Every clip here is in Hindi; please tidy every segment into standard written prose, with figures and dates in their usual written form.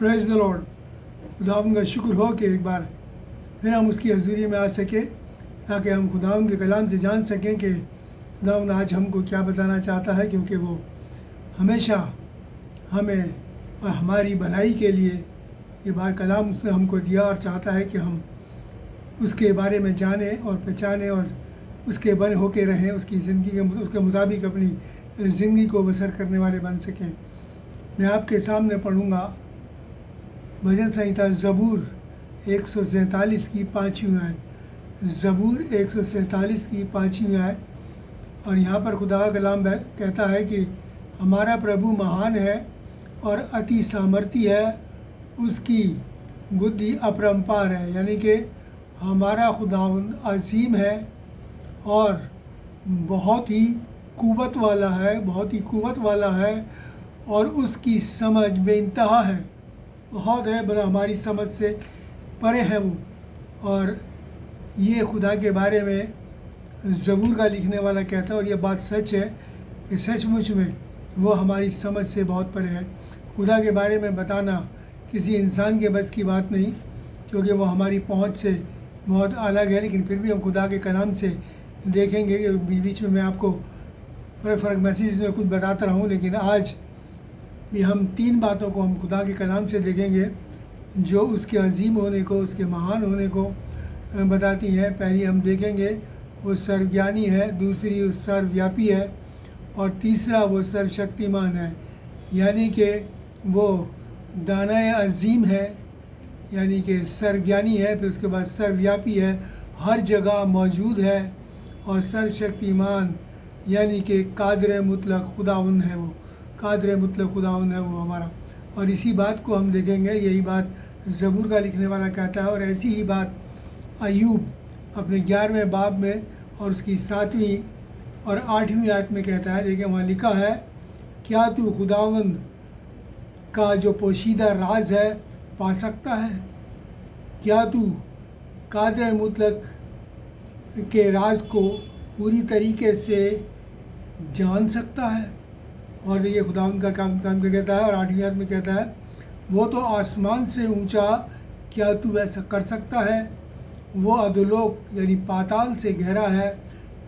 Praise the Lord. खुदावंद का शुक्र हो कि एक बार फिर हम उसकी हज़ूरी में आ सकें, ताकि हम खुदावंद के कलाम से जान सकें कि खुदावंद आज हमको क्या बताना चाहता है, क्योंकि वो हमेशा हमें और हमारी भलाई के लिए ये बात कलाम उसने हमको दिया और चाहता है कि हम उसके बारे में जानें और पहचानें और उसके बन होके रहें, उसकी ज़िंदगी के उसके मुताबिक अपनी ज़िंदगी को बसर करने वाले बन सकें। मैं आपके सामने पढ़ूँगा भजन संहिता ज़बूर 147 की 5वीं आयत। ज़बूर 147 की 5वीं आयत। और यहाँ पर खुदा का कलाम कहता है कि हमारा प्रभु महान है और अति सामर्थी है, उसकी बुद्धि अपरंपार है। यानी कि हमारा खुदावंद अजीम है और बहुत ही कुव्वत वाला है, बहुत ही कुव्वत वाला है, और उसकी समझ बेइंतहा है, बहुत है, बड़ा हमारी समझ से परे है वो। और ये खुदा के बारे में ज़बूर का लिखने वाला कहता है, और ये बात सच है कि सचमुच में वो हमारी समझ से बहुत परे है। खुदा के बारे में बताना किसी इंसान के बस की बात नहीं, क्योंकि वो हमारी पहुंच से बहुत अलग है। लेकिन फिर भी हम खुदा के कलाम से देखेंगे कि बीच बीच में मैं आपको फ़र्क मैसेज में कुछ बताता रहूं, लेकिन आज भी हम 3 बातों को हम खुदा के कलाम से देखेंगे जो उसके अजीम होने को, उसके महान होने को बताती हैं। पहली हम देखेंगे वो सर्वज्ञानी है, दूसरी वो सर्वव्यापी है, और तीसरा वो सर्वशक्तिमान है। यानी कि वो दानाए अजीम है, यानी कि सर्वज्ञानी है, फिर उसके बाद सर्वव्यापी है, हर जगह मौजूद है, और सर्वशक्तिमान यानी कि कादर मुतलक खुदावंद है, वो कादर मुतलक खुदावंद है वो हमारा। और इसी बात को हम देखेंगे, यही बात ज़बूर का लिखने वाला कहता है। और ऐसी ही बात अय्यूब अपने 11वें बाब में और उसकी 7वीं और 8वीं आयत में कहता है। देखिए वहाँ लिखा है, क्या तू खुदावंद का जो पोशीदा राज है पा सकता है? क्या तू कादर मुतलक के राज को पूरी तरीके से जान सकता है? और देखिए खुदावंद का काम कहता है, और 8वीं आयत में कहता है, वो तो आसमान से ऊंचा, क्या तू ऐसा कर सकता है? वो अधोलोक यानी पाताल से गहरा है,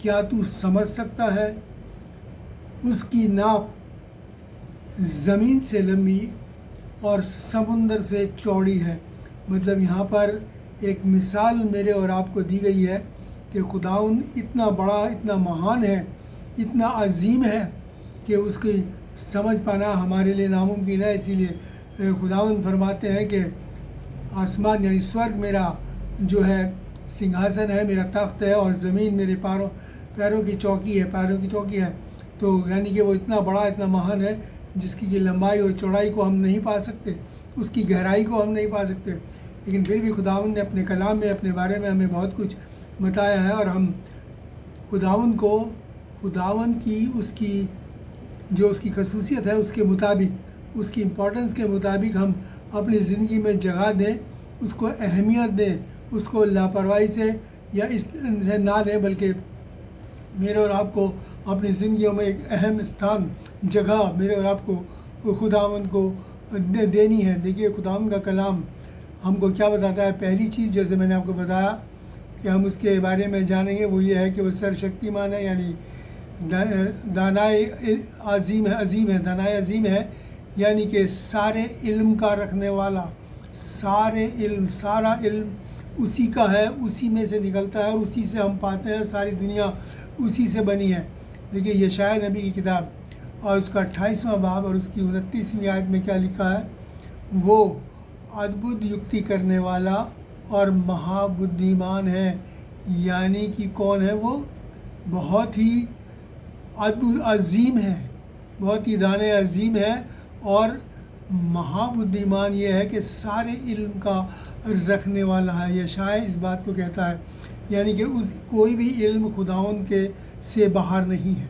क्या तू समझ सकता है? उसकी नाप ज़मीन से लंबी और समुंदर से चौड़ी है। मतलब यहाँ पर एक मिसाल मेरे और आपको दी गई है कि खुदावंद इतना बड़ा, इतना महान है, इतना अजीम है कि उसकी समझ पाना हमारे लिए नामुमकिन है। इसीलिए खुदावंद फरमाते हैं कि आसमान यानी स्वर्ग मेरा जो है सिंहासन है, मेरा तख्त है, और ज़मीन मेरे पैरों की चौकी है, पैरों की चौकी है। तो यानी कि वो इतना बड़ा, इतना महान है जिसकी की लंबाई और चौड़ाई को हम नहीं पा सकते, उसकी गहराई को हम नहीं पा सकते। लेकिन फिर भी खुदावंद ने अपने कलाम में अपने बारे में हमें बहुत कुछ बताया है, और हम खुदावंद की उसकी जो उसकी खसूसियत है उसके मुताबिक, उसकी इम्पोर्टेंस के मुताबिक हम अपनी ज़िंदगी में जगह दें, उसको अहमियत दें, उसको लापरवाही से या इससे ना लें, बल्कि मेरे और आपको अपनी ज़िंदगियों में एक अहम स्थान, जगह मेरे और आपको खुदावंद को देनी है। देखिए खुदावंद का कलाम हमको क्या बताता है। पहली चीज़ जैसे मैंने आपको बताया कि हम उसके बारे में जानेंगे, वो ये है कि वो सर्वशक्तिमान है, यानी दानाए अजीम है, दानाए अजीम है, यानी कि सारे इल्म का रखने वाला, सारा इल्म उसी का है, उसी में से निकलता है और उसी से हम पाते हैं, सारी दुनिया उसी से बनी है। देखिए यशायाह नबी की किताब और उसका 28वां बाब और उसकी 29वीं आयत में क्या लिखा है, वो अद्भुत युक्ति करने वाला और महाबुद्धिमान है। यानी कि कौन है वो? बहुत ही अद्भुत अजीम है, बहुत ही दाने अजीम है, और महाबुद्धिमान ये है कि सारे इल्म का रखने वाला है। यशायाह इस बात को कहता है, यानी कि कोई भी इल्म खुदावंद के से बाहर नहीं है,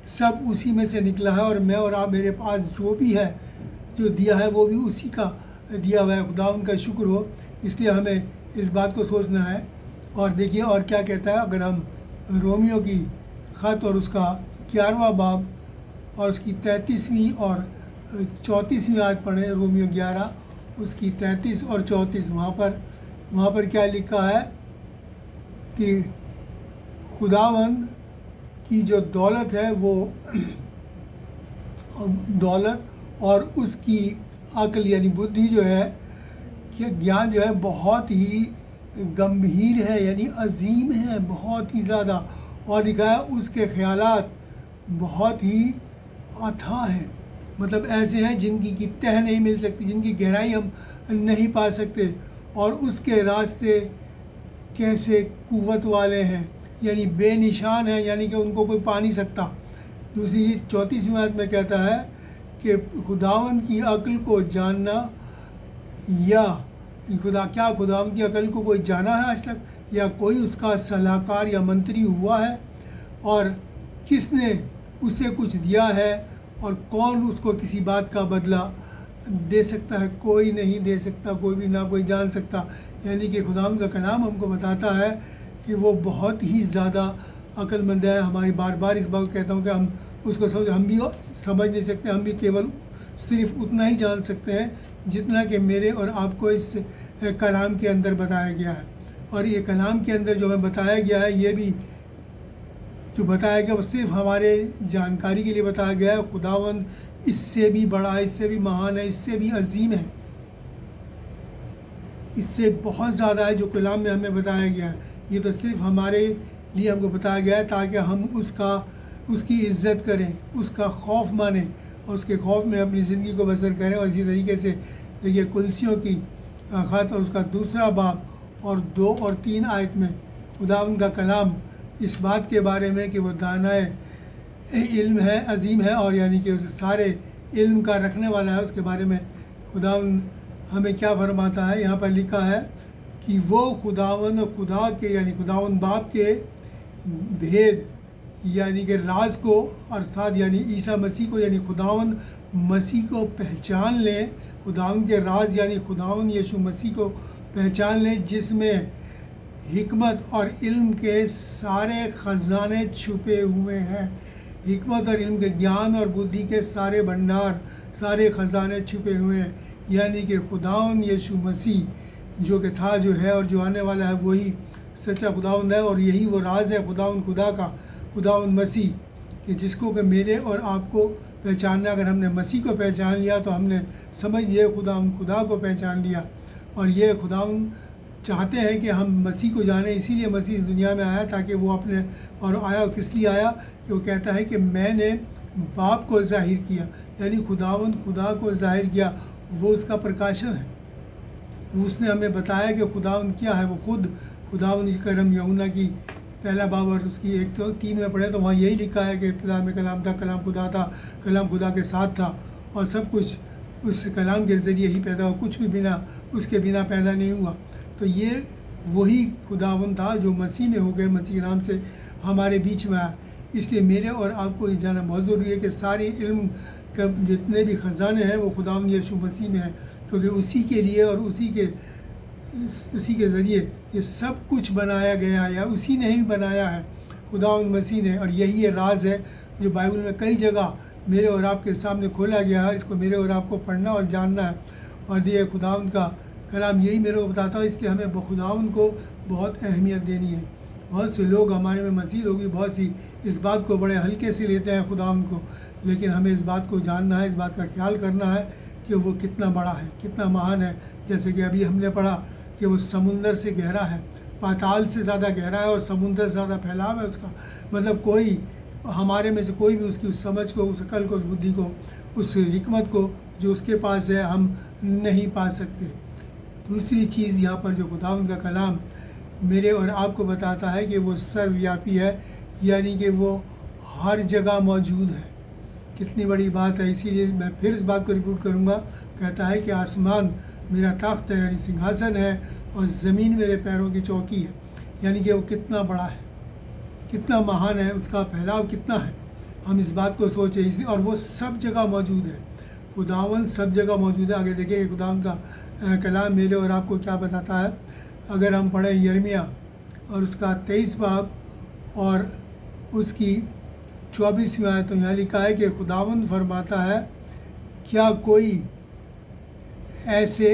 सब उसी में से निकला है। और मैं और आप, मेरे पास जो भी है, जो दिया है, वो भी उसी का दिया हुआ है। खुदावंद का शुक्र हो। इसलिए हमें इस बात को सोचना है। और देखिए और क्या कहता है, अगर हम रोमियो की ख़त और उसका 11वां बाब और उसकी 33वीं और 34वीं आयत पढ़ें, रोमियो 11 उसकी 33 और 34 वहाँ पर क्या लिखा है कि खुदावंद की जो दौलत है वो दौलत और उसकी अक्ल यानी बुद्धि जो है कि ज्ञान जो है बहुत ही गंभीर है, यानी अजीम है, बहुत ही ज़्यादा। और लिखा है उसके ख्यालात बहुत ही अथाह हैं, मतलब ऐसे हैं जिनकी की तह नहीं मिल सकती, जिनकी गहराई हम नहीं पा सकते। और उसके रास्ते कैसे कुव्वत वाले हैं, यानी बेनिशान है, यानी कि उनको कोई पा नहीं सकता। दूसरी चीज़ 34वीं आयत में कहता है कि खुदावंद की अक्ल को जानना, या खुदावंद की अक्ल को कोई जाना है आज तक, या कोई उसका सलाहकार या मंत्री हुआ है, और किसने उसे कुछ दिया है, और कौन उसको किसी बात का बदला दे सकता है? कोई नहीं दे सकता, कोई भी ना कोई जान सकता। यानी कि खुदावंद का कलाम हमको बताता है कि वो बहुत ही ज़्यादा अक्लमंद है। हमारी बार बार इस बात को कहता हूँ कि हम उसको हम भी समझ नहीं सकते, हम भी केवल सिर्फ उतना ही जान सकते हैं जितना कि मेरे और आपको इस कलाम के अंदर बताया गया है। और ये कलाम के अंदर जो हमें बताया गया है, ये भी जो बताया गया वो सिर्फ हमारे जानकारी के लिए बताया गया है। खुदावंद इससे भी बड़ा है, इससे भी महान है, इससे भी अजीम है, इससे बहुत ज़्यादा है जो कलाम में हमें बताया गया है। ये तो सिर्फ हमारे लिए हमको बताया गया है ताकि हम उसकी इज़्ज़त करें, उसका खौफ मानें और उसके खौफ में अपनी ज़िंदगी को बसर करें। और इसी तरीके से देखिए कुलसियों की ख़त और उसका 2 बाब और 2 और 3 आयत में खुदावंद का कलाम इस बात के बारे में कि वो दानाए इल्म है, अजीम है, और यानी कि उस सारे इल्म का रखने वाला है, उसके बारे में खुदावंद हमें क्या फरमाता है। यहाँ पर लिखा है कि वो खुदावंद खुदा के यानी खुदावंद बाप के भेद यानी कि राज को, अर्थात यानी ईसा मसीह को, यानी खुदावंद मसीह को पहचान लें। खुदावंद के राज यानी खुदावंद यीशु मसीह को पहचान लें, जिसमें हिकमत और इल्म के सारे ख़जाने छुपे हुए हैं। हिकमत और इल्म के, ज्ञान और बुद्धि के सारे भंडार, सारे ख़जाने छुपे हुए हैं। यानी कि खुदावंद यीशु मसीह जो कि था, जो है और जो आने वाला है, वही सच्चा खुदावंद है। और यही वो राज है खुदावंद खुदा का, खुदावंद मसीह, कि जिसको कि मेरे और आपको पहचानना। अगर हमने मसीह को पहचान लिया तो हमने समझ लिया खुदावंद खुदा को पहचान लिया। और ये खुदावंद चाहते हैं कि हम मसीह को जानें, इसीलिए मसीह इस दुनिया में आया ताकि वो अपने, और आया किस लिए आया कि वो कहता है कि मैंने बाप को ज़ाहिर किया, यानी खुदावंद खुदा को ज़ाहिर किया। वो उसका प्रकाशन है, वो उसने हमें बताया कि खुदावंद क्या है। वो खुद खुदावंद करम यूहन्ना की 1 बाब और उसकी 1 तो 3 में पढ़े तो वहाँ यही लिखा है कि इब्तिदा में कलाम था, कलाम खुदा था, कलाम खुदा के साथ था, और सब कुछ उस कलाम के ज़रिए ही पैदा हुआ, कुछ भी उसके बिना पैदा नहीं हुआ। तो ये वही खुदावंद था जो मसीह में हो गए, मसीह के नाम से हमारे बीच में आया। इसलिए मेरे और आपको ये जानना बहुत ज़रूरी है कि सारे इल्म का जितने भी ख़जाने हैं वो खुदावंद यीशु मसीह में है, क्योंकि उसी के लिए और उसी के ज़रिए ये सब कुछ बनाया गया है, या उसी ने ही बनाया है, खुदावंद मसीह ने। और यही ये राज है जो बाइबल में कई जगह मेरे और आपके सामने खोला गया है। इसको मेरे और आपको पढ़ना और जानना है। और ये खुदावंद का कलाम यही मेरे को बताता है, इसलिए हमें खुदावंद को बहुत अहमियत देनी है। बहुत से लोग हमारे में मसीह लोग भी बहुत सी इस बात को बड़े हल्के से लेते हैं खुदावंद को, लेकिन हमें इस बात को जानना है, इस बात का ख्याल करना है कि वो कितना बड़ा है, कितना महान है। जैसे कि अभी हमने पढ़ा कि वो समुंदर से गहरा है, पाताल से ज़्यादा गहरा है, और समुंदर से ज़्यादा फैलाव है उसका। मतलब कोई हमारे में से कोई भी उसकी उस समझ को, उस अकल को, उस बुद्धि को, उस हिकमत को जो उसके पास है हम नहीं पा सकते। दूसरी चीज़ यहाँ पर जो खुदावंद का कलाम मेरे और आपको बताता है कि वो सर्वव्यापी है, यानी कि वो हर जगह मौजूद है। कितनी बड़ी बात है। इसीलिए मैं फिर इस बात को रिपीट करूँगा, कहता है कि आसमान मेरा तख्त है, यानी सिंहासन है, और ज़मीन मेरे पैरों की चौकी है। यानी कि वो कितना बड़ा है, कितना महान है, उसका फैलाव कितना है, हम इस बात को सोचें। इसलिए और वो सब जगह मौजूद है, खुदावंद सब जगह मौजूद है। आगे देखिए खुदावंद का कलाम मेरे और आपको क्या बताता है। अगर हम पढ़ें यिर्मयाह और उसका 23 बाब और उसकी 24वीं आयत, तो यहाँ लिखा है कि खुदावंद फरमाता है, क्या कोई ऐसे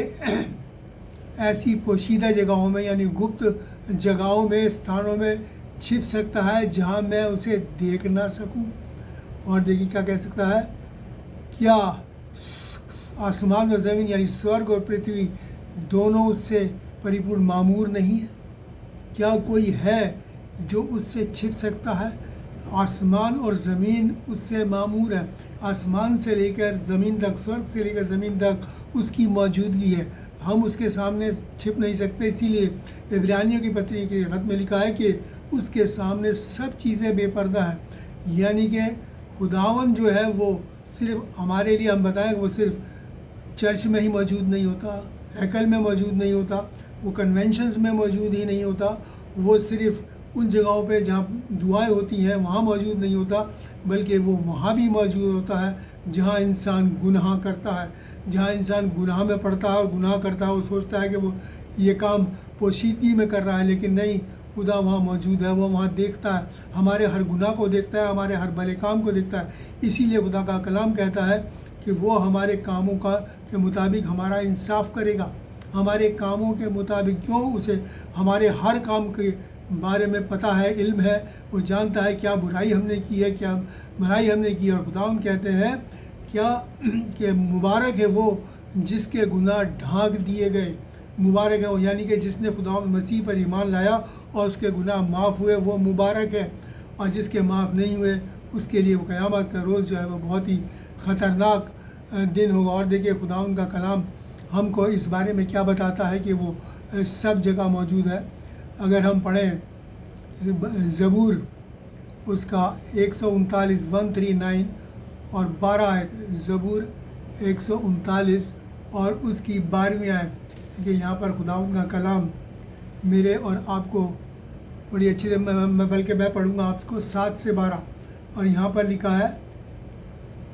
ऐसी पोशीदा जगहों में यानी गुप्त जगहों में, स्थानों में छिप सकता है जहाँ मैं उसे देख ना सकूं। और देखिए क्या कह सकता है, क्या आसमान और ज़मीन यानी स्वर्ग और पृथ्वी दोनों उससे परिपूर्ण मामूर नहीं है? क्या कोई है जो उससे छिप सकता है? आसमान और ज़मीन उससे मामूर है। आसमान से लेकर ज़मीन तक, स्वर्ग से लेकर ज़मीन तक उसकी मौजूदगी है। हम उसके सामने छिप नहीं सकते। इसीलिए इब्रानियों की पत्री के खत में लिखा है कि उसके सामने सब चीज़ें बेपर्दा है। यानी कि खुदावन जो है वो सिर्फ हमारे लिए, हम बताएं, वो सिर्फ चर्च में ही मौजूद नहीं होता, हैकल में मौजूद नहीं होता, वो कन्वेंशंस में मौजूद ही नहीं होता, वो सिर्फ उन जगहों पे जहाँ दुआएं होती हैं वहाँ मौजूद नहीं होता, बल्कि वो वहाँ भी मौजूद होता है जहाँ इंसान गुनाह करता है। जहाँ इंसान गुनाह में पड़ता है और गुनाह करता है, वो सोचता है कि वो ये काम पोशीदगी में कर रहा है, लेकिन नहीं, खुदा वहाँ मौजूद है। वो वहाँ देखता है, हमारे हर गुनाह को देखता है, हमारे हर भले काम को देखता है। इसीलिए खुदा का कलाम कहता है कि वो हमारे कामों के मुताबिक हमारा इंसाफ करेगा। हमारे कामों के मुताबिक, क्यों? उसे हमारे हर काम के बारे में पता है, इल्म है, वो जानता है क्या बुराई हमने की है, क्या भलाई हमने की है। और खुदावंद कहते हैं क्या कि मुबारक है वो जिसके गुनाह ढांक दिए गए। मुबारक है वो, यानी कि जिसने खुदावंद मसीह पर ईमान लाया और उसके गुनाह माफ़ हुए, वो मुबारक है। और जिसके माफ़ नहीं हुए उसके लिए वो क़यामत का रोज़ जो है वो बहुत ही ख़तरनाक दिन होगा। और देखिए खुदावंद का कलाम हमको इस बारे में क्या बताता है कि वो सब जगह मौजूद है। अगर हम पढ़ें ज़बूर उसका 139 139 और 12 आयत, ज़बूर 139 और उसकी 12वीं आयत कि यहाँ पर खुदावंद का कलाम मेरे और आपको बड़ी अच्छी से बल्कि मैं पढ़ूँगा आपको 7 से 12। और यहाँ पर लिखा है,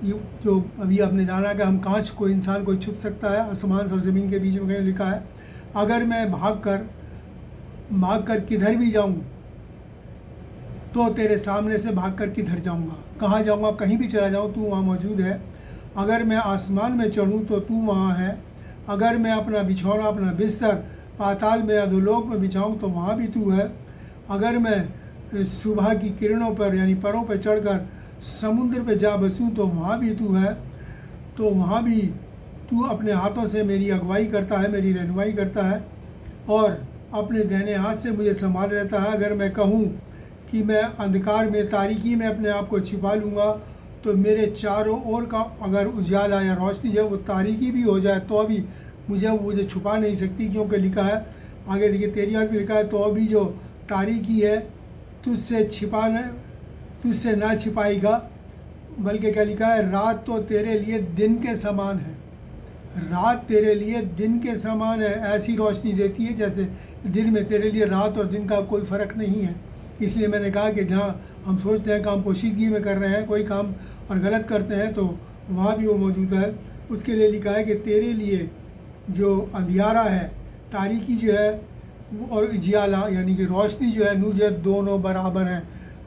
ये जो अभी आपने जाना कि हम कांच को, इंसान को छुप सकता है, आसमान और ज़मीन के बीच में कहीं लिखा है, अगर मैं भाग कर किधर भी जाऊँ तो तेरे सामने से भागकर किधर जाऊँगा? कहाँ जाऊँगा? कहीं भी चला जाऊँ तू वहाँ मौजूद है। अगर मैं आसमान में चढ़ूँ तो तू वहाँ है। अगर मैं अपना बिछौना, अपना बिस्तर पाताल में, अधोलोक में बिछाऊँ तो वहाँ भी तू है। अगर मैं सुबह की किरणों पर यानी परों पर चढ़कर समुद्र पे जा बसूँ तो वहाँ भी तू है। तो वहाँ भी तू अपने हाथों से मेरी अगुवाई करता है, मेरी रहनुमाई करता है और अपने दाहिने हाथ से मुझे संभाल रहता है। अगर मैं कहूँ कि मैं अंधकार में, तारीकी में अपने आप को छिपा लूँगा तो मेरे चारों ओर का अगर उजाला या रोशनी जो है वो तारीकी भी हो जाए तो अभी मुझे छुपा नहीं सकती, क्योंकि लिखा है आगे देखिए 13 में लिखा है, तो अभी जो तारीकी है तुझसे ना छिपाएगा, बल्कि क्या लिखा है, रात तो तेरे लिए दिन के समान है। रात तेरे लिए दिन के समान है, ऐसी रोशनी देती है जैसे दिन में तेरे लिए रात और दिन का कोई फ़र्क नहीं है। इसलिए मैंने कहा कि जहाँ हम सोचते हैं काम पोशीदगी में कर रहे हैं, कोई काम और गलत करते हैं, तो वहाँ भी वो मौजूद है। उसके लिए लिखा है कि तेरे लिए जो अंधियारा है, तारीकी जो है और उजियाला यानी कि रोशनी जो है, नूर, दोनों बराबर हैं।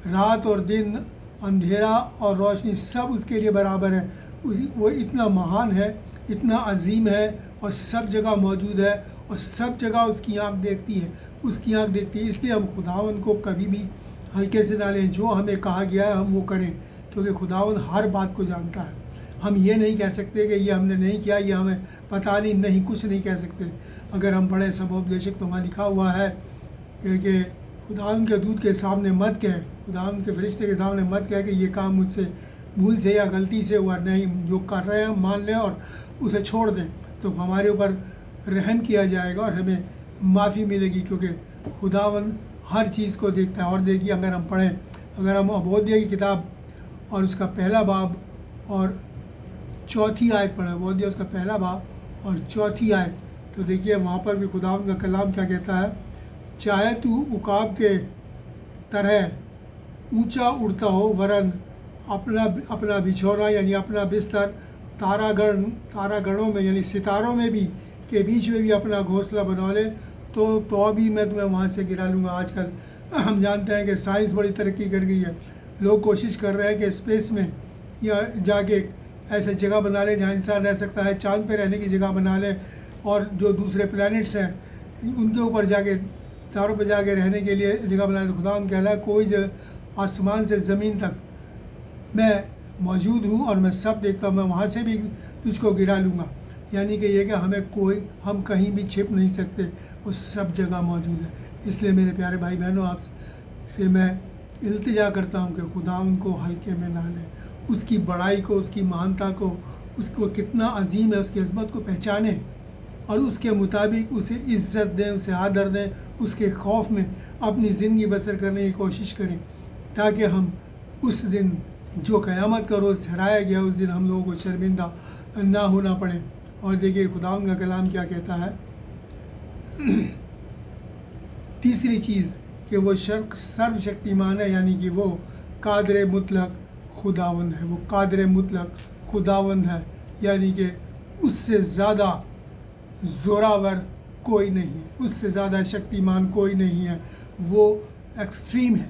रात और दिन, अंधेरा और रोशनी सब उसके लिए बराबर है। वो इतना महान है, इतना अजीम है और सब जगह मौजूद है और सब जगह उसकी आँख देखती है, उसकी आँख देखती है। इसलिए हम खुदावन को कभी भी हल्के से ना लें। जो हमें कहा गया है हम वो करें, क्योंकि खुदावन हर बात को जानता है। हम ये नहीं कह सकते कि ये हमने नहीं किया, ये हमें पता नहीं, कुछ नहीं कह सकते। अगर हम पढ़ें सबोपदेशक तो वहाँ लिखा हुआ है कि खुदावन के दूत के सामने मत कह, खुदावन के फरिश्ते के सामने मत कह कि ये काम मुझसे भूल से या गलती से हुआ। नहीं, जो कर रहे हैं मान लें और उसे छोड़ दें, तो हमारे ऊपर रहम किया जाएगा और हमें माफ़ी मिलेगी, क्योंकि खुदावन हर चीज़ को देखता है। और देखिए अगर हम पढ़ें, अगर हम अबोध्य की किताब और उसका पहला बाब और चौथी आयत पढ़ें, अबोध्य उसका पहला बाब और चौथी आयत, तो देखिए वहाँ पर भी खुदावन का कलाम क्या कहता है, चाहे तू उकाब के तरह ऊंचा उड़ता हो, वरन अपना बिछौना यानी अपना बिस्तर तारागणों में यानी सितारों में भी के बीच में भी अपना घोंसला बना ले, तो भी मैं तुम्हें वहाँ से गिरा लूँगा। आजकल हम जानते हैं कि साइंस बड़ी तरक्की कर गई है। लोग कोशिश कर रहे हैं कि स्पेस में या जाके ऐसे जगह बना ले जहाँ इंसान रह सकता है, चाँद पे रहने की जगह बना ले, और जो दूसरे प्लैनेट्स हैं उनके ऊपर जाके, तारों पर जाके रहने के लिए जगह बनाए। तो खुदा कहला है कोई आसमान से ज़मीन तक मैं मौजूद हूँ और मैं सब देखता हूँ, मैं वहाँ से भी तुझको गिरा लूँगा। यानी कि ये कि हम कहीं भी छिप नहीं सकते, वो सब जगह मौजूद है। इसलिए मेरे प्यारे भाई बहनों, आपसे मैं इल्तिजा करता हूँ कि खुदा उनको हल्के में ना लें, उसकी बड़ाई को, उसकी महानता को, उसको कितना अजीम है, उसकी अज़मत को पहचानें और उसके मुताबिक उसे इज़्ज़त दें, उसे आदर दें, उसके खौफ में अपनी ज़िंदगी बसर करने की कोशिश करें, ताकि हम उस दिन जो क़यामत का रोज़ ठहराया गया, उस दिन हम लोगों को शर्मिंदा ना होना पड़े। और देखिए खुदावंद का कलाम क्या कहता है। तीसरी चीज़ कि वो सर्वशक्तिमान है, यानी कि वो कादर मुतलक खुदावंद है। वो कादर मुतलक खुदावंद है, यानी कि उससे ज़्यादा ज़ोरावर कोई नहीं है, उससे ज़्यादा शक्तिमान कोई नहीं है। वो एक्सट्रीम है,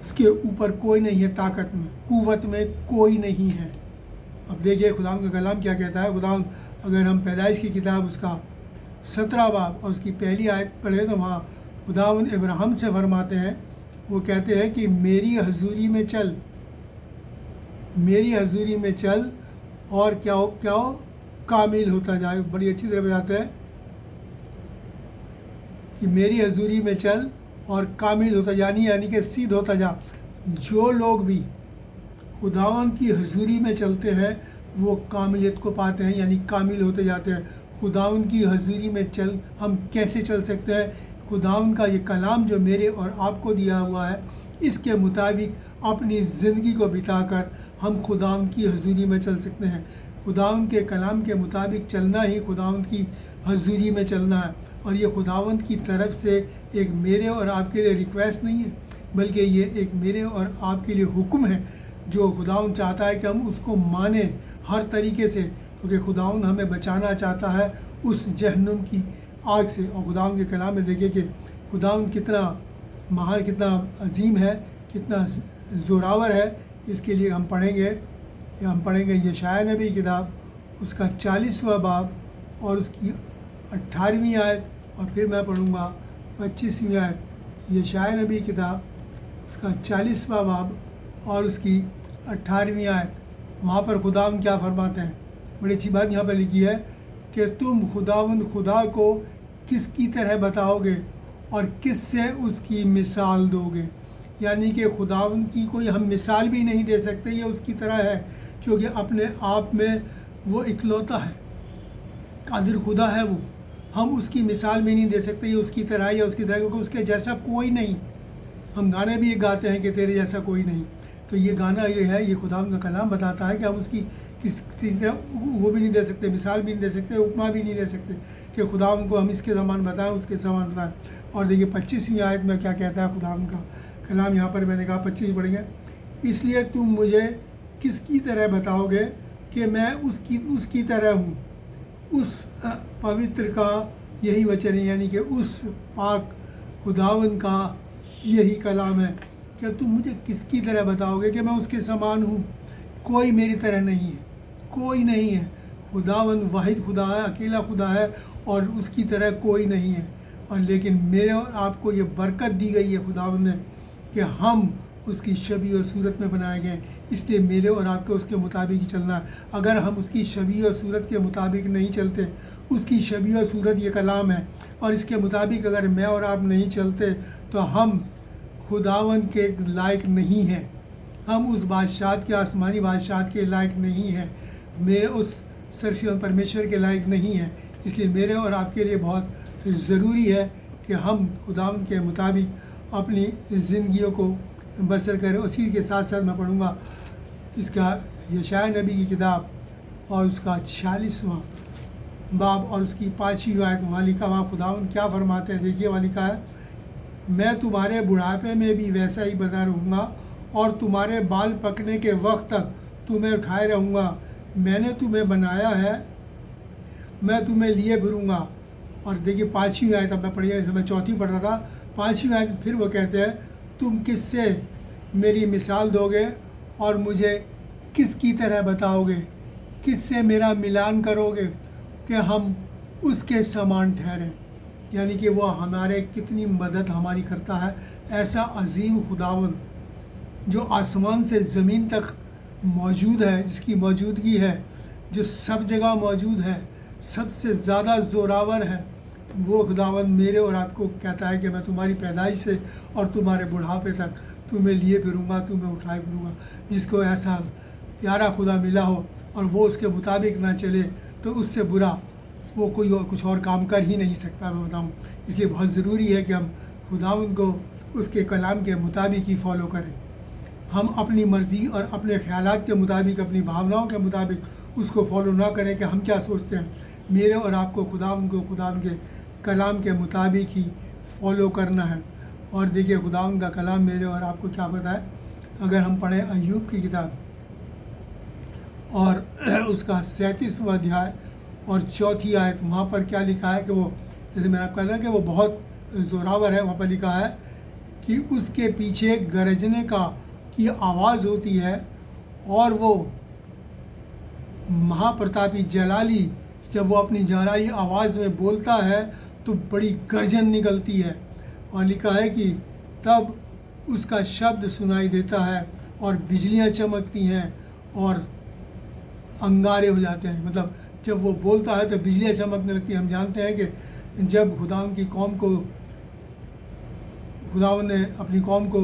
उसके ऊपर कोई नहीं है, ताकत में, कुव्वत में कोई नहीं है। अब देखिए खुदावंद का कलाम क्या कहता है। खुदावंद, अगर हम पैदाइश की किताब उसका 17 बाब और उसकी पहली आयत पढ़ें तो वहाँ खुदावंद इब्राहिम से फरमाते हैं, वो कहते हैं कि मेरी हजूरी में चल, मेरी हजूरी में चल और क्या हो कामिल होता जाए। बड़ी अच्छी तरह बताते हैं कि मेरी हजूरी में चल और कामिल होता, यानी कि सिद्ध होता जा। जो लोग भी खुदावंद की हजूरी में चलते हैं वो कामिलियत को पाते हैं, यानी कामिल होते जाते हैं। खुदावंद की हजूरी में हम कैसे चल सकते हैं? खुदावंद का ये कलाम जो मेरे और आपको दिया हुआ है, इसके मुताबिक अपनी ज़िंदगी को बिताकर हम खुदावंद की हजूरी में चल सकते हैं। खुदावंद के कलाम के मुताबिक चलना ही खुदावंद की हजूरी में चलना है। और ये खुदावंद की तरफ से एक मेरे और आपके लिए रिक्वेस्ट नहीं है, बल्कि ये एक मेरे और आपके लिए हुक्म है, जो खुदावंद चाहता है कि हम उसको माने हर तरीके से, क्योंकि खुदावंद हमें बचाना चाहता है उस जहन्नुम की आग से। और खुदावंद के कलाम में देखिए कि खुदावंद कितना महान, कितना अजीम है, कितना ज़ोरावर है। इसके लिए हम पढ़ेंगे यशाया नबी किताब उसका 40वां बाब और उसकी 18वीं आयत, और फिर मैं पढ़ूँगा 25वीं आयत। यशाया नबी किताब उसका 40वां बाब और उसकी 18वीं आयत। वहाँ पर खुदावंद क्या फरमाते हैं? बड़ी अच्छी बात यहाँ पर लिखी है कि तुम खुदावंद खुदा को किसकी तरह बताओगे और किससे उसकी मिसाल दोगे। यानी कि खुदावंद की कोई हम मिसाल भी नहीं दे सकते, ये उसकी तरह है, क्योंकि अपने आप में वो इकलौता है, कादिर खुदा है वो। हम उसकी मिसाल भी नहीं दे सकते, ये उसकी तरह या उसकी तरह, क्योंकि उसके जैसा कोई नहीं। हम गाने भी ये गाते हैं कि तेरे जैसा कोई नहीं। तो ये गाना ये है, ये खुदावंद का कलाम बताता है कि हम उसकी किसी तरह वो भी नहीं दे सकते, मिसाल भी नहीं दे सकते, उपमा भी नहीं दे सकते कि खुदावंद को हम इसके समान बताएं, उसके समान बताएं। और देखिए 25वीं आयत में क्या कहता है खुदावंद का कलाम। यहाँ पर मैंने कहा 25 पढ़ेंगे। इसलिए तुम मुझे किसकी तरह बताओगे कि मैं उसकी तरह हूँ। उस पवित्र का यही वचन है, यानी कि उस पाक खुदावंद का यही कलाम है कि तुम मुझे किसकी तरह बताओगे कि मैं उसके समान हूँ। कोई मेरी तरह नहीं है, कोई नहीं है। खुदावंद वाहिद खुदा है, अकेला खुदा है और उसकी तरह कोई नहीं है। और लेकिन मेरे और आपको ये बरकत दी गई है खुदावंद ने कि हम उसकी शबीह और सूरत में बनाए गए। इसलिए मेरे और आपको उसके मुताबिक ही चलना है। अगर हम उसकी शबीह और सूरत के मुताबिक नहीं चलते, उसकी शबीह और सूरत ये कलाम है, और इसके मुताबिक अगर मैं और आप नहीं चलते तो हम खुदावंद के लायक नहीं हैं। हम उस बादशाह के, आसमानी बादशाह के लायक नहीं हैं, मेरे उस सर्वशक्तिमान परमेश्वर के लायक नहीं हैं। इसलिए मेरे और आपके लिए बहुत ज़रूरी है कि हम खुदावंद के मुताबिक अपनी ज़िंदगियों को बसर करें। उसी के साथ साथ मैं पढ़ूँगा इसका यशाया नबी की किताब और उसका 46वां बाब और उसकी 5वीं आयत। वहाँ लिखा, वहाँ खुदावंद क्या फरमाते हैं, देखिए वहाँ लिखा है, मैं तुम्हारे बुढ़ापे में भी वैसा ही बना रहूँगा और तुम्हारे बाल पकने के वक्त तक तुम्हें उठाए रहूँगा। मैंने तुम्हें बनाया है, मैं तुम्हें लिए फिरूँगा। और देखिए 5वीं आयत, अब मैं पढ़िए, मैं 4थी पढ़ रहा था, 5वीं आयत फिर वो कहते हैं, तुम किससे मेरी मिसाल दोगे और मुझे किसकी तरह बताओगे, किससे मेरा मिलान करोगे कि हम उसके समान ठहरें, यानी कि वो हमारे कितनी मदद हमारी करता है। ऐसा अजीम खुदावंद जो आसमान से ज़मीन तक मौजूद है, जिसकी मौजूदगी है, जो सब जगह मौजूद है, सबसे ज़्यादा ज़ोरावर है, वो खुदावंद मेरे और आपको कहता है कि मैं तुम्हारी पैदाइश से और तुम्हारे बुढ़ापे तक तुम्हें लिए फिरूँगा, तुम्हें उठाए फिरूँगा। जिसको ऐसा प्यारा खुदा मिला हो और वो उसके मुताबिक ना चले तो उससे बुरा वो कोई और कुछ और काम कर ही नहीं सकता, मैं बताऊँ। इसलिए बहुत ज़रूरी है कि हम खुदावंद को उसके कलाम के मुताबिक ही फॉलो करें। हम अपनी मर्ज़ी और अपने ख़यालात के मुताबिक, अपनी भावनाओं के मुताबिक उसको फॉलो ना करें कि हम क्या सोचते हैं। मेरे और आपको खुदावंद के कलाम के मुताबिक ही फॉलो करना है। और देखिए खुदावंद का कलाम मेरे और आपको क्या बताए। अगर हम पढ़ें अय्यूब की किताब और उसका 37वां अध्याय और 4थी आयत, वहाँ पर क्या लिखा है कि वो, जैसे मैंने आपको कहा कि वो बहुत ज़ोरावर है। वहाँ पर लिखा है कि उसके पीछे गरजने की आवाज़ होती है और वो महाप्रतापी जलाली, जब वो अपनी जलाली आवाज़ में बोलता है तो बड़ी गर्जन निकलती है। और लिखा है कि तब उसका शब्द सुनाई देता है और बिजलियाँ चमकती हैं और अंगारे हो जाते हैं। मतलब जब वो बोलता है तो बिजलियाँ चमकने लगती हैं। हम जानते हैं कि जब खुदावंद की कौम को, खुदावंद ने अपनी कौम को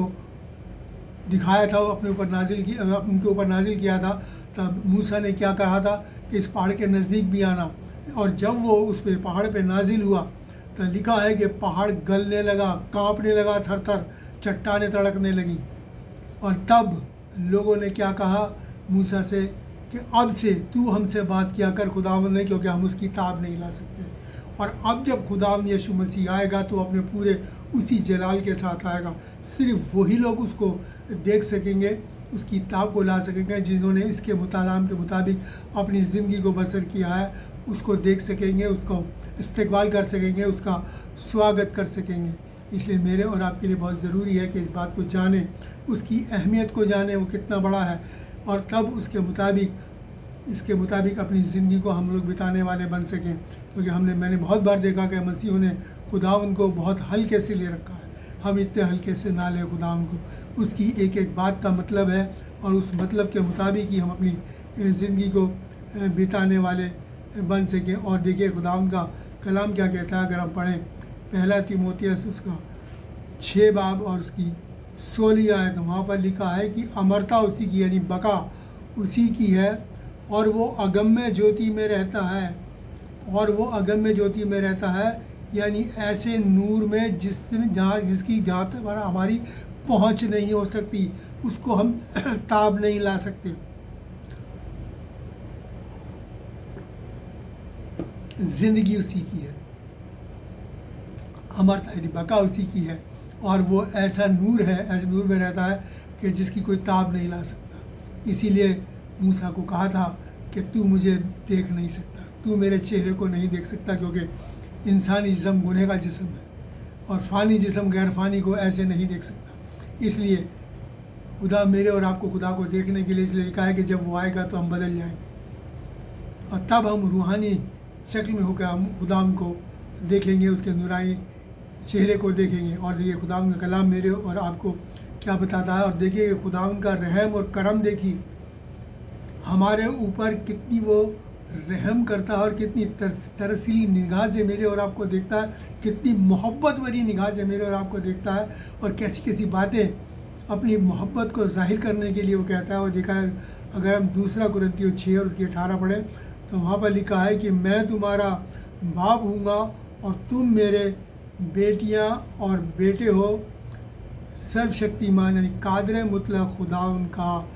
दिखाया था, वो उनके ऊपर नाजिल किया था, तब मूसा ने क्या कहा था कि इस पहाड़ के नज़दीक भी आना। और जब वो उस पे पहाड़ पे नाजिल हुआ तो लिखा है कि पहाड़ गलने लगा, कांपने लगा, थर थर चट्टानें तड़कने लगी। और तब लोगों ने क्या कहा मूसा से कि अब से तू हमसे बात किया कर खुदावंद ने, क्योंकि हम उसकी ताब नहीं ला सकते। और अब जब खुदावंद यीशु मसीह आएगा तो अपने पूरे उसी जलाल के साथ आएगा। सिर्फ वही लोग उसको देख सकेंगे, उसकी ताब को ला सकेंगे जिन्होंने इसके मुतालाम के मुताबिक अपनी ज़िंदगी को बसर किया है। उसको देख सकेंगे, उसको इस्तकबाल कर सकेंगे, उसका स्वागत कर सकेंगे। इसलिए मेरे और आपके लिए बहुत ज़रूरी है कि इस बात को जानें, उसकी अहमियत को जानें, वो कितना बड़ा है, और तब इसके मुताबिक अपनी ज़िंदगी को हम लोग बिताने वाले बन सकें। क्योंकि मैंने बहुत बार देखा कि मसीहों ने खुदावंद को बहुत हल्के से ले रखा है। हम इतने हल्के से ना लें खुदावंद को। उसकी एक एक बात का मतलब है और उस मतलब के मुताबिक ही हम अपनी ज़िंदगी को बिताने वाले बन सकें। और देखिए खुदावंद का कलाम क्या कहता है। अगर हम पढ़ें पहला तीमुथियुस उसका 6 बाब और उसकी 16 आयत, वहाँ पर लिखा है कि अमरता उसी की, यानी बका उसी की है, और वो अगम्य ज्योति में रहता है। और वो अगम्य ज्योति में रहता है यानी ऐसे नूर में जिसकी जहाँ तक हमारी पहुँच नहीं हो सकती, उसको हम ताब नहीं ला सकते। जिंदगी उसी की है, अमरता यानी बका उसी की है, और वो ऐसा नूर है, ऐसे नूर में रहता है कि जिसकी कोई ताब नहीं ला सकता। इसीलिए मूसा को कहा था कि तू मुझे देख नहीं सकता, तू मेरे चेहरे को नहीं देख सकता, क्योंकि इंसानी जिस्म गुनह का जिस्म है और फ़ानी जिस्म गैर फ़ानी को ऐसे नहीं देख सकता। इसलिए खुदा मेरे और आपको खुदा को देखने के लिए इसलिए लिखा है कि जब वो आएगा तो हम बदल जाएंगे और तब हम रूहानी शक्ल में होकर हम खुदाम को देखेंगे, उसके नूरानी चेहरे को देखेंगे। और देखिए खुदाम का कलाम मेरे और आपको क्या बताता है। और देखिए खुदाम का रहम और करम देखिए हमारे ऊपर कितनी वो रहम करता है और कितनी तरसीली निगाह से मेरे और आपको देखता है, कितनी मोहब्बत भरी निगाह से मेरे और आपको देखता है, और कैसी कैसी बातें अपनी मोहब्बत को जाहिर करने के लिए वो कहता है। वो देखा है अगर हम 2 कुरिन्थियों 6 और उसकी 18 पढ़ें तो वहाँ पर लिखा है कि मैं तुम्हारा बाप हूँगा और तुम मेरे बेटियाँ और बेटे हो। सर्वशक्तिमान यानी कादर मुतलक खुदा उनका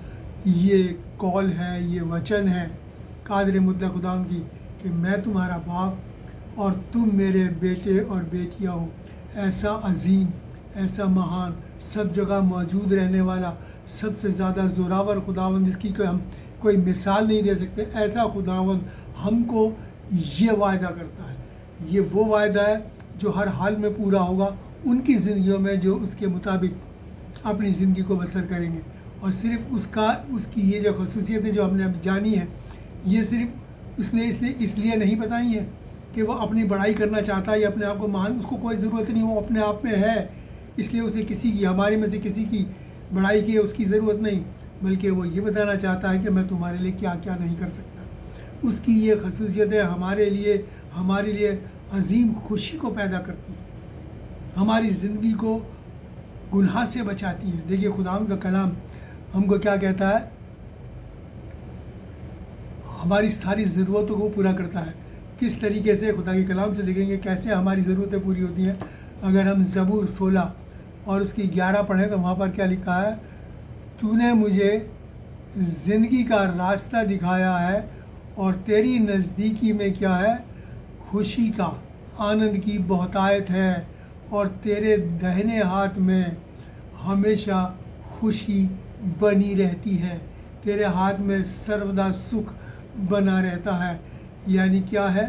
ये कॉल है, ये वचन है कादर मुतलक खुदा उनकी कि मैं तुम्हारा बाप और तुम मेरे बेटे और बेटियाँ हो। ऐसा अजीम, ऐसा महान, सब जगह मौजूद रहने वाला, सबसे ज़्यादा ज़ोरावर खुदावंद जिसकी हम कोई मिसाल नहीं दे सकते, ऐसा खुदावंद हमको ये वायदा करता है। ये वो वायदा है जो हर हाल में पूरा होगा उनकी ज़िंदगियों में जो उसके मुताबिक अपनी ज़िंदगी को बसर करेंगे। और सिर्फ उसकी ये जो खसूसियतें जो हमने अभी जानी है, ये सिर्फ उसने इसने इसलिए नहीं बताई है कि वो अपनी बड़ाई करना चाहता है या अपने आप को महान, उसको कोई ज़रूरत नहीं, वो अपने आप में है, इसलिए उसे किसी की, हमारे में से किसी की बड़ाई की उसकी ज़रूरत नहीं, बल्कि वो ये बताना चाहता है कि मैं तुम्हारे लिए क्या क्या नहीं कर सकता। उसकी ये खसूसियतें हमारे लिए अजीम खुशी को पैदा करती हैं, हमारी ज़िंदगी को गुनाह से बचाती हैं। देखिए खुदावंद का कलाम हमको क्या कहता है, हमारी सारी ज़रूरतों को पूरा करता है। किस तरीके से खुदा के कलाम से देखेंगे कैसे हमारी ज़रूरतें पूरी होती हैं। अगर हम ज़बूर 16 और उसकी 11 पढ़ें तो वहाँ पर क्या लिखा है, तूने मुझे ज़िंदगी का रास्ता दिखाया है और तेरी नज़दीकी में क्या है, खुशी का आनंद की बहुतायत है, और तेरे दाहिने हाथ में हमेशा खुशी बनी रहती है, तेरे हाथ में सर्वदा सुख बना रहता है। यानी क्या है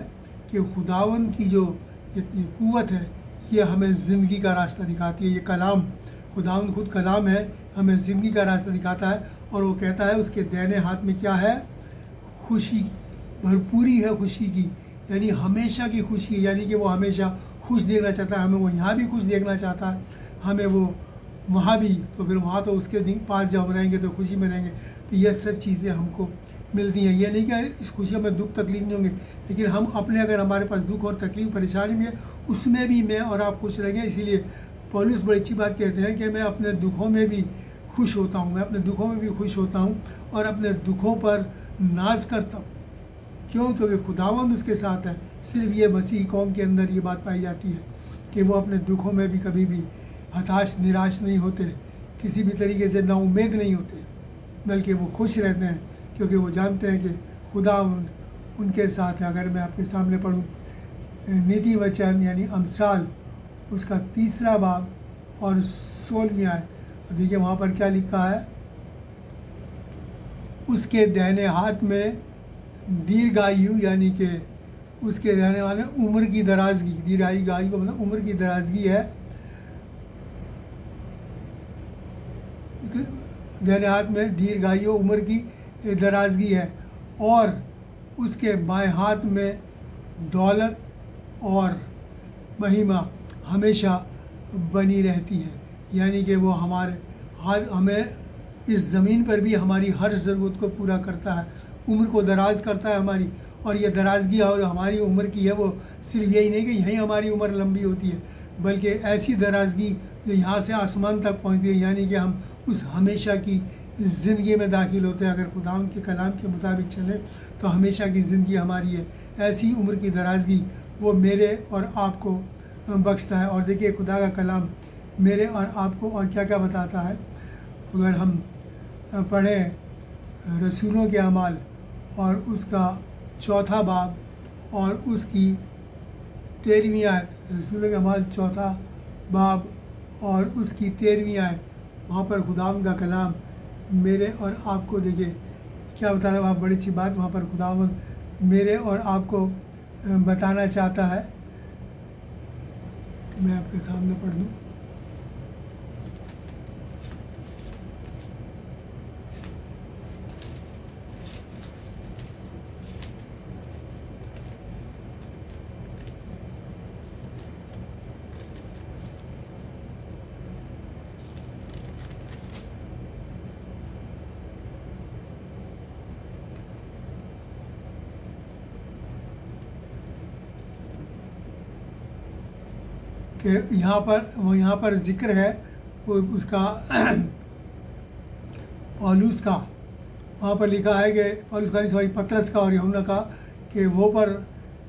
कि खुदावंद की जो ये कुव्वत है ये हमें ज़िंदगी का रास्ता दिखाती है। ये कलाम, खुदावंद खुद कलाम है, हमें ज़िंदगी का रास्ता दिखाता है। और वो कहता है उसके दाहिने हाथ में क्या है, खुशी, भरपूरी है खुशी की, यानी हमेशा की खुशी है, यानी कि वो हमेशा खुश देखना चाहता है, हमें वो यहाँ भी खुश देखना चाहता है, हमें वो वहाँ भी, तो फिर वहाँ तो उसके दिन पास जब हम रहेंगे तो खुशी में रहेंगे। तो यह सब चीज़ें हमको मिलती हैं। ये नहीं कि इस खुशियों में दुख तकलीफ नहीं होंगे, लेकिन हम अपने, अगर हमारे पास दुख और तकलीफ परेशानी में है, उसमें भी मैं और आप खुश रहेंगे। इसीलिए पौलुस बड़ी अच्छी बात कहते हैं कि मैं अपने दुखों में भी खुश होता हूँ, मैं अपने दुखों में भी खुश होता हूँ और अपने दुखों पर नाज करता हूँ। क्यों? क्योंकि खुदावंद उसके साथ है। सिर्फ ये मसीह कौम के अंदर ये बात पाई जाती है कि वो अपने दुखों में भी कभी भी हताश निराश नहीं होते, किसी भी तरीके से नाउम्मीद नहीं होते, बल्कि वो खुश रहते हैं, क्योंकि वो जानते हैं कि खुदावंद उनके साथ है। अगर मैं आपके सामने पढ़ूँ नीति वचन यानी अमसाल उसका 3 बाब और 16वीं आयत, देखिए वहाँ पर क्या लिखा है, उसके दाहिने हाथ में दीर्घायु, यानी कि उसके रहने वाले उम्र की दराजगी, दीर्घायु का मतलब उम्र की दराजगी है, दाहिने हाथ में दीर्घायु उम्र की दराजगी है, और उसके बाएं हाथ में दौलत और महिमा हमेशा बनी रहती है। यानी कि वो हमारे हाथ, हमें इस ज़मीन पर भी हमारी हर ज़रूरत को पूरा करता है, उम्र को दराज करता है हमारी। और ये दराजगी हमारी उम्र की है, वो सिर्फ यही नहीं कि यहीं हमारी उम्र लंबी होती है, बल्कि ऐसी दराजगी जो यहाँ से आसमान तक पहुँचती है, यानी कि हम उस हमेशा की ज़िंदगी में दाखिल होते हैं। अगर खुदा के कलाम के मुताबिक चले तो हमेशा की ज़िंदगी हमारी है। ऐसी उम्र की दराजगी वो मेरे और आपको बख्शता है। और देखिए खुदा का कलाम मेरे और आपको और क्या क्या बताता है। अगर हम पढ़ें रसूलों के अमाल और उसका 4 बाब और उसकी 13वीं आयत, रसूलों के अमाल 4 बाब और उसकी 13वीं आयत, वहाँ पर खुदावंद का कलाम मेरे और आपको, देखिए क्या बताया है, वहाँ बड़ी अच्छी बात वहाँ पर खुदावंद मेरे और आपको बताना चाहता है। मैं आपके सामने पढ़ दूँ। कि यहाँ पर जिक्र है वो उसका पौलुस का, वहाँ पर लिखा है कि पौलुस का, सॉरी पतरस का और यूहन्ना का, कि वो पर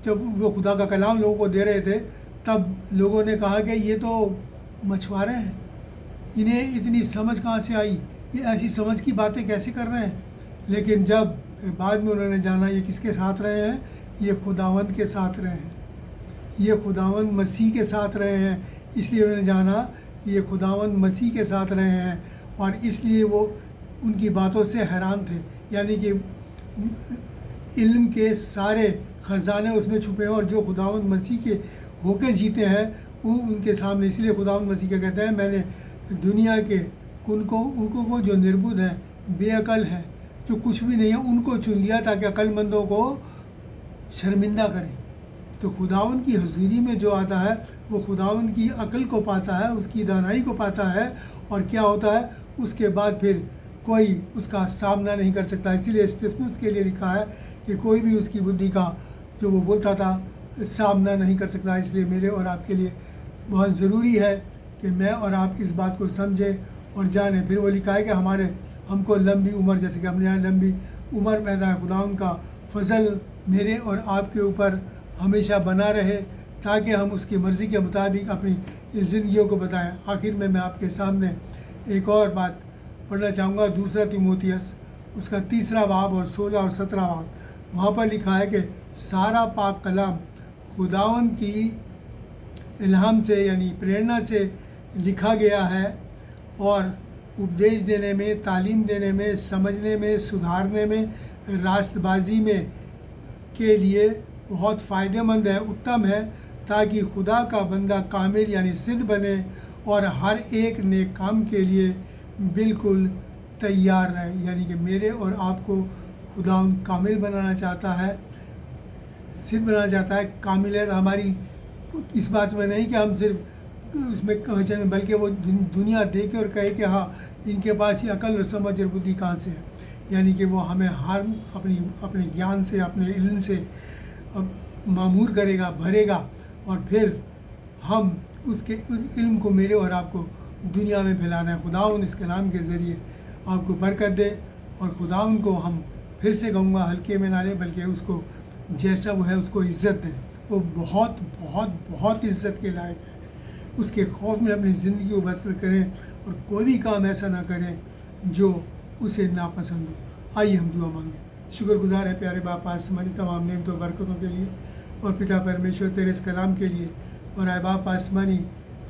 जब वो खुदा का कलाम लोगों को दे रहे थे तब लोगों ने कहा कि ये तो मछुआरे हैं, इन्हें इतनी समझ कहाँ से आई, ये ऐसी समझ की बातें कैसे कर रहे हैं। लेकिन जब फिर बाद में उन्होंने जाना ये किसके साथ रहे हैं, ये खुदावंद के साथ रहे हैं, ये खुदावंद मसीह के साथ रहे हैं, इसलिए उन्होंने जाना ये खुदावंद मसीह के साथ रहे हैं, और इसलिए वो उनकी बातों से हैरान थे। यानी कि इल्म के सारे ख़जाने उसमें छुपे हैं, और जो खुदावंद मसीह के होके जीते हैं वो उनके सामने। इसलिए खुदावंद मसीह क्या कहते हैं, मैंने दुनिया के उनको को जो निर्बुद्ध हैं, बेअकल हैं, जो कुछ भी नहीं है, उनको चुन लिया ताकि अक्लमंदों को शर्मिंदा करें। तो खुदावंद की हज़ूरी में जो आता है वो खुदावंद की अक्ल को पाता है, उसकी दानाई को पाता है, और क्या होता है उसके बाद फिर कोई उसका सामना नहीं कर सकता। इसीलिए स्तिफनुस के लिए लिखा है कि कोई भी उसकी बुद्धि का जो वो बोलता था सामना नहीं कर सकता। इसलिए मेरे और आपके लिए बहुत ज़रूरी है कि मैं और आप इस बात को समझें और जानें। फिर वो लिखा है कि हमको लंबी उम्र, जैसे कि हमने यहाँ लंबी उम्र पैदा है, खुदावंद का फजल मेरे और आपके ऊपर हमेशा बना रहे ताकि हम उसकी मर्ज़ी के मुताबिक अपनी इस ज़िंदगियों को बताएं। आखिर में मैं आपके सामने एक और बात पढ़ना चाहूँगा, दूसरा तीमुथियुस उसका 3 बाब और 16 और 17 बाब। वहाँ पर लिखा है कि सारा पाक कलाम खुदावंद की इल्हाम से यानी प्रेरणा से लिखा गया है और उपदेश देने में, तालीम देने में, समझने में, सुधारने में, रास्तबाजी में के लिए बहुत फ़ायदेमंद है, उत्तम है, ताकि खुदा का बंदा कामिल यानी सिद्ध बने और हर एक नेक काम के लिए बिल्कुल तैयार रहे। यानी कि मेरे और आपको खुदावंद कामिल बनाना चाहता है, सिद्ध बनाना चाहता है। कामिल है तो हमारी इस बात में नहीं कि हम सिर्फ उसमें वचन, बल्कि वो दुनिया देखे और कहे कि हाँ इनके पास ये अकल और समझ और बुद्धि कहाँ से है। यानी कि वो हमें हर अपने ज्ञान से, अपने इल्म से मामूर करेगा, भरेगा, और फिर हम उस इल्म को मेरे और आपको दुनिया में फैलाना है। खुदावंद इस कलाम के ज़रिए आपको बरकत दे, और खुदावंद को हम फिर से कहूँगा हल्के में ना लें, बल्कि उसको जैसा वो है उसको इज़्ज़त दें। वो बहुत बहुत बहुत इज़्ज़त के लायक है। उसके खौफ में अपनी ज़िंदगी को बसर करें और कोई भी काम ऐसा ना करें जो उसे नापसंद हो। आइए हम दुआ मांगें। शुक्रगुजार है प्यारे बाप आसमानी तमाम नेमतों बरकतों के लिए, और पिता परमेश्वर तेरे इस कलाम के लिए। और आए बाप आसमानी,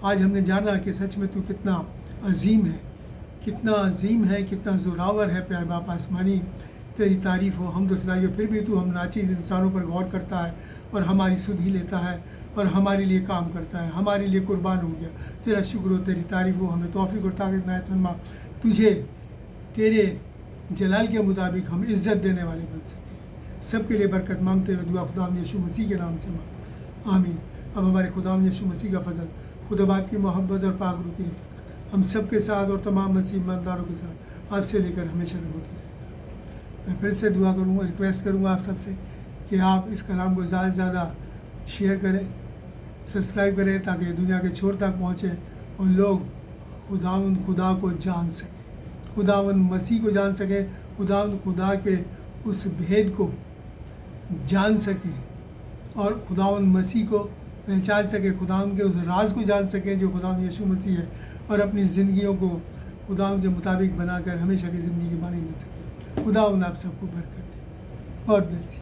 आज हमने जाना कि सच में तू कितना अजीम है, कितना अजीम है, कितना ज़ोरावर है। प्यारे बाप आसमानी, तेरी तारीफ़ हो, हम तो सदाइयो, फिर भी तू हम नाचीज़ इंसानों पर गौर करता है और हमारी सुध ही लेता है और हमारे लिए काम करता है, हमारे लिए कुर्बान हो गया। तेरा शुक्र हो, तेरी तारीफ़ हो। हमें तौफीक और ताकत नायत फरमा, तुझे तेरे जलाल के मुताबिक हम इज़्ज़त देने वाले बन सकें। सबके लिए बरकत मांगते हुए दुआ खुदावंद यीशु मसीह के नाम से मांग, आमीन। अब हमारे खुदावंद यीशु मसीह का फजल, खुदा बाप की मोहब्बत और पाक रूह की हम सब के साथ और तमाम मसीह ईमानदारों के साथ आज से लेकर हमेशा तक होती रहे। मैं फिर से दुआ करूँगा, रिक्वेस्ट करूँगा आप सबसे कि आप इस कलाम को ज़्यादा से ज़्यादा शेयर करें, सब्सक्राइब करें, ताकि दुनिया के छोर तक पहुँचे और लोग खुदा को जान सकें, खुदावंद मसीह को जान सकें, खुदा के उस भेद को जान सकें और खुदावंद मसीह को पहचान सकें, खुदावंद के उस राज को जान सकें जो खुदावंद यीशु मसीह है, और अपनी ज़िंदगियों को खुदावंद के मुताबिक बनाकर हमेशा की ज़िंदगी की मानी मिल सके। खुदावंद आप सबको बरकत दे। God bless you.